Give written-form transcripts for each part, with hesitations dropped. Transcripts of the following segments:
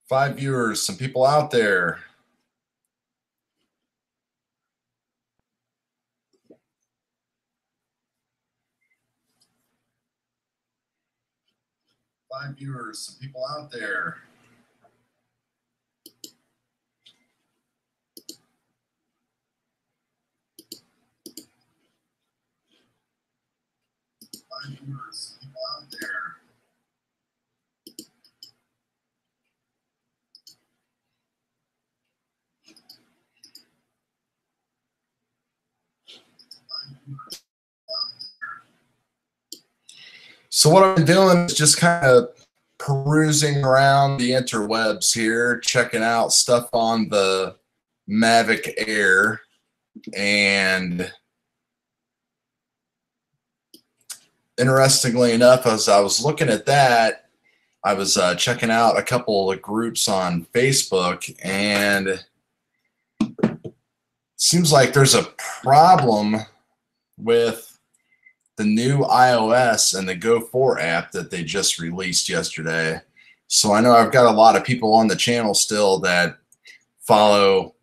5 viewers, some people out there. Five viewers, some people out there. Five viewers, some people out there. So what I'm doing is just kind of perusing around the interwebs here, checking out stuff on the Mavic Air, and interestingly enough, as I was looking at that, I was checking out a couple of groups on Facebook, and it seems like there's a problem with the new iOS and the GO4 app that they just released yesterday. So I know I've got a lot of people on the channel still that follow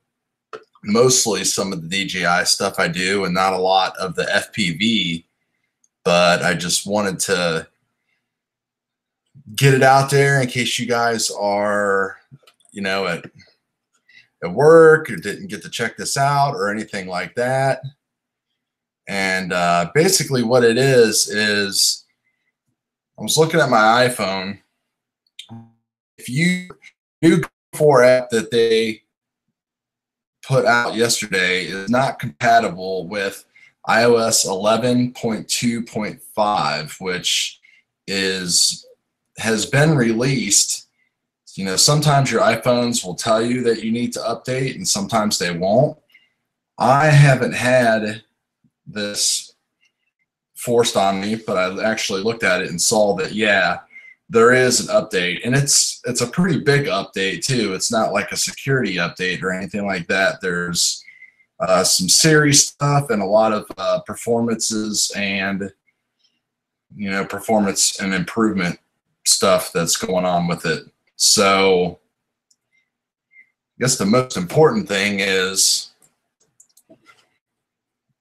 mostly some of the DJI stuff I do and not a lot of the FPV, but I just wanted to get it out there in case you guys are, you know, at work or didn't get to check this out or anything like that. And basically what it is I was looking at my iPhone. If you new GO4 app that they put out yesterday is not compatible with iOS 11.2.5, which has been released. You know, sometimes your iPhones will tell you that you need to update and sometimes they won't. I haven't had this forced on me, but I actually looked at it and saw that, yeah, there is an update, and it's a pretty big update too. It's not like a security update or anything like that. There's some Siri stuff and a lot of performances and, you know, performance and improvement stuff that's going on with it. So I guess the most important thing is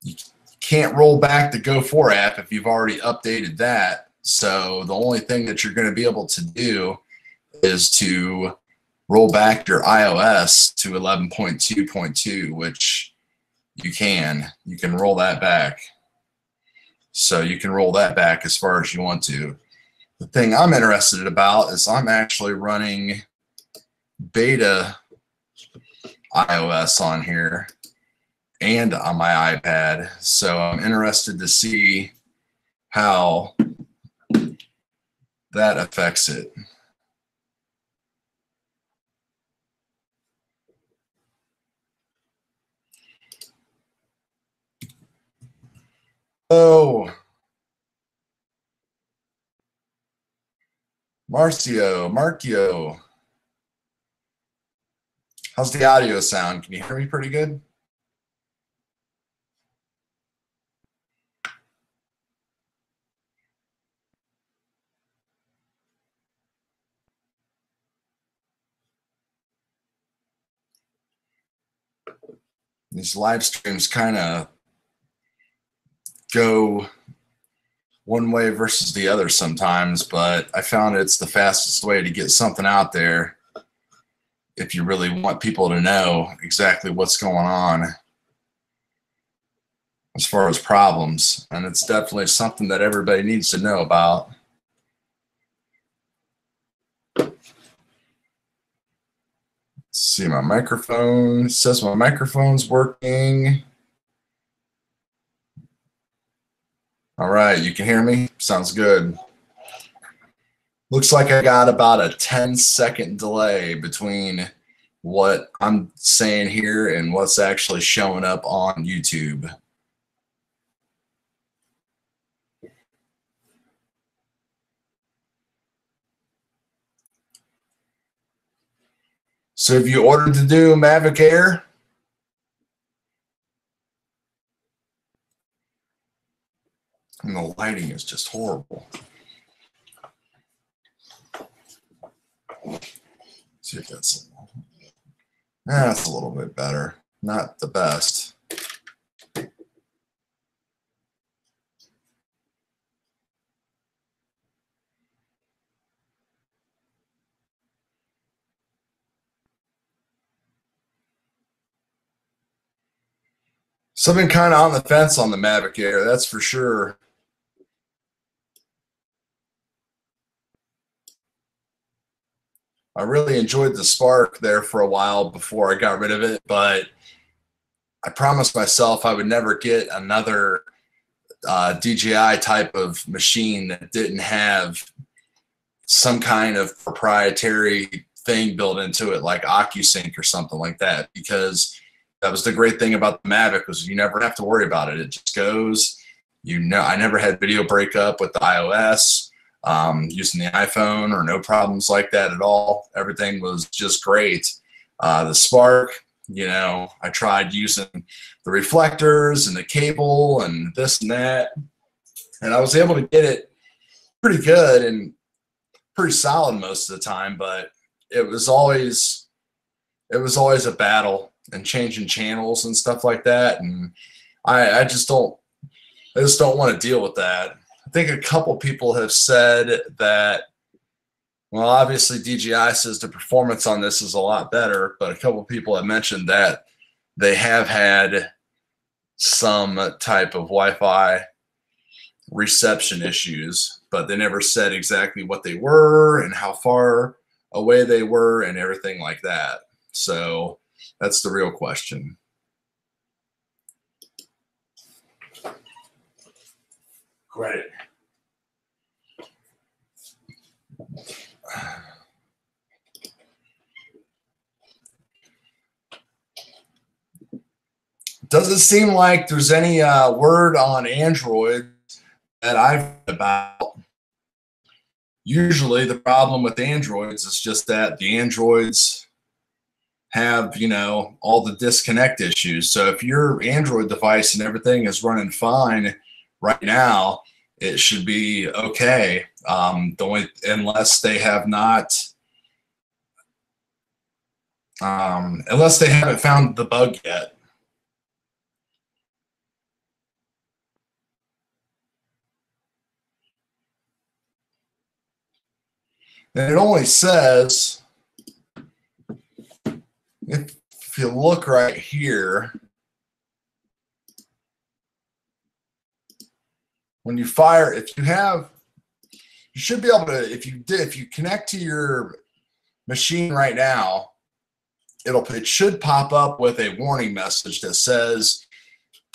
you can't roll back the GO4 app if you've already updated that. So the only thing that you're going to be able to do is to roll back your iOS to 11.2.2, which you can roll that back. So you can roll that back as far as you want to. The thing I'm interested about is I'm actually running beta iOS on here and on my iPad. So I'm interested to see how that affects it. Oh, Marcio, how's the audio sound? Can you hear me pretty good? These live streams kind of go one way versus the other sometimes, but I found it's the fastest way to get something out there if you really want people to know exactly what's going on as far as problems. And it's definitely something that everybody needs to know about. Let's see, my microphone, it says my microphone's working. All right, you can hear me? Sounds good. Looks like I got about a 10-second delay between what I'm saying here and what's actually showing up on YouTube. So have you ordered to do Mavic Air? And the lighting is just horrible. See, think that's a little bit better. Not the best. So I've been kind of on the fence on the Mavic Air, that's for sure. I really enjoyed the Spark there for a while before I got rid of it, but I promised myself I would never get another DJI type of machine that didn't have some kind of proprietary thing built into it, like OcuSync or something like that, because that was the great thing about the Mavic, was you never have to worry about it. It just goes. I never had video breakup with the iOS using the iPhone, or no problems like that at all. Everything was just great. The Spark, I tried using the reflectors and the cable and this and that, and I was able to get it pretty good and pretty solid most of the time, but it was always a battle and changing channels and stuff like that, and I just don't want to deal with that. I think a couple people have said that, well, obviously DJI says the performance on this is a lot better, but a couple people have mentioned that they have had some type of Wi-Fi reception issues, but they never said exactly what they were and how far away they were and everything like that. So that's the real question. Credit. Doesn't seem like there's any word on Android that I've heard about. Usually the problem with Androids is just that the Androids have, all the disconnect issues. So if your Android device and everything is running fine right now, it should be okay. Unless they have not, unless they haven't found the bug yet. And it only says, if you look right here, when you fire, you should be able to, if you connect to your machine right now, it should pop up with a warning message that says,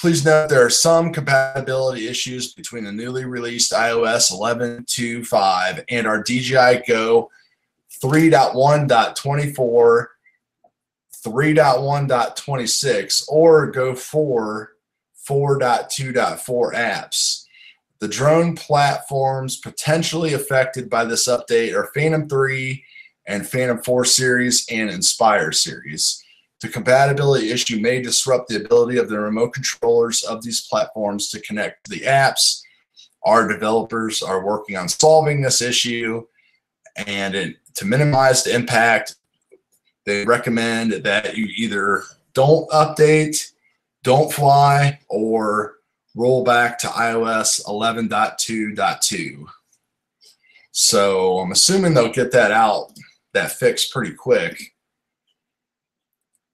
please note there are some compatibility issues between the newly released iOS 11.2.5 and our DJI Go 3.1.24, 3.1.26, or GO4 4.2.4 apps. The drone platforms potentially affected by this update are Phantom 3 and Phantom 4 series and Inspire series. The compatibility issue may disrupt the ability of the remote controllers of these platforms to connect to the apps. Our developers are working on solving this issue, and to minimize the impact, they recommend that you either don't update, don't fly, or roll back to iOS 11.2.2. So I'm assuming they'll get that fixed pretty quick.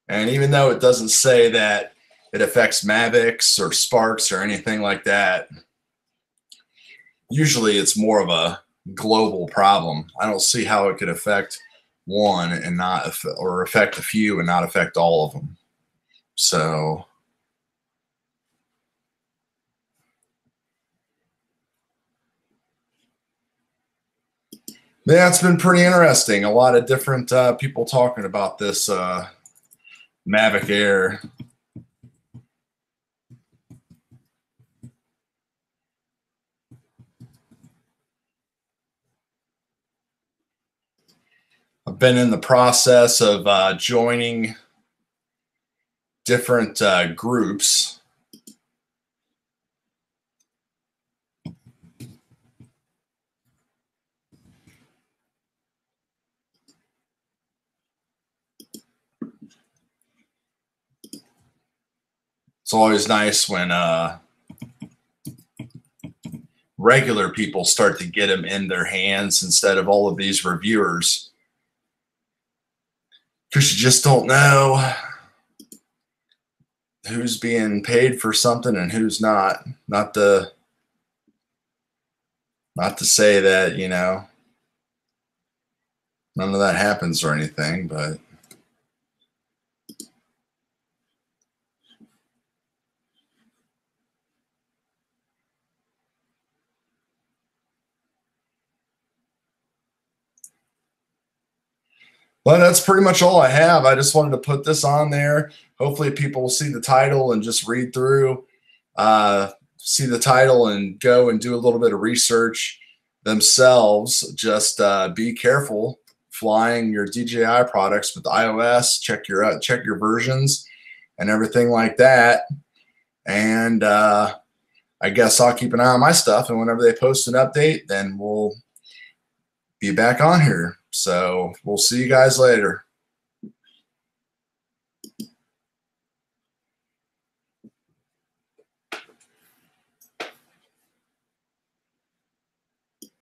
And even though it doesn't say that it affects Mavics or Sparks or anything like that, usually it's more of a global problem. I don't see how it could affect one and not, or affect a few and not affect all of them. So yeah, it's been pretty interesting. A lot of different people talking about this Mavic Air. I've been in the process of joining different groups. It's always nice when regular people start to get them in their hands instead of all of these reviewers, because you just don't know who's being paid for something and who's not. Not to say that, you know, none of that happens or anything, but that's pretty much all I have. I just wanted to put this on there. Hopefully people will see the title and just read through, see the title and go and do a little bit of research themselves. Just be careful flying your DJI products with iOS. Check your versions and everything like that. And I guess I'll keep an eye on my stuff, and whenever they post an update, then we'll be back on here. So we'll see you guys later.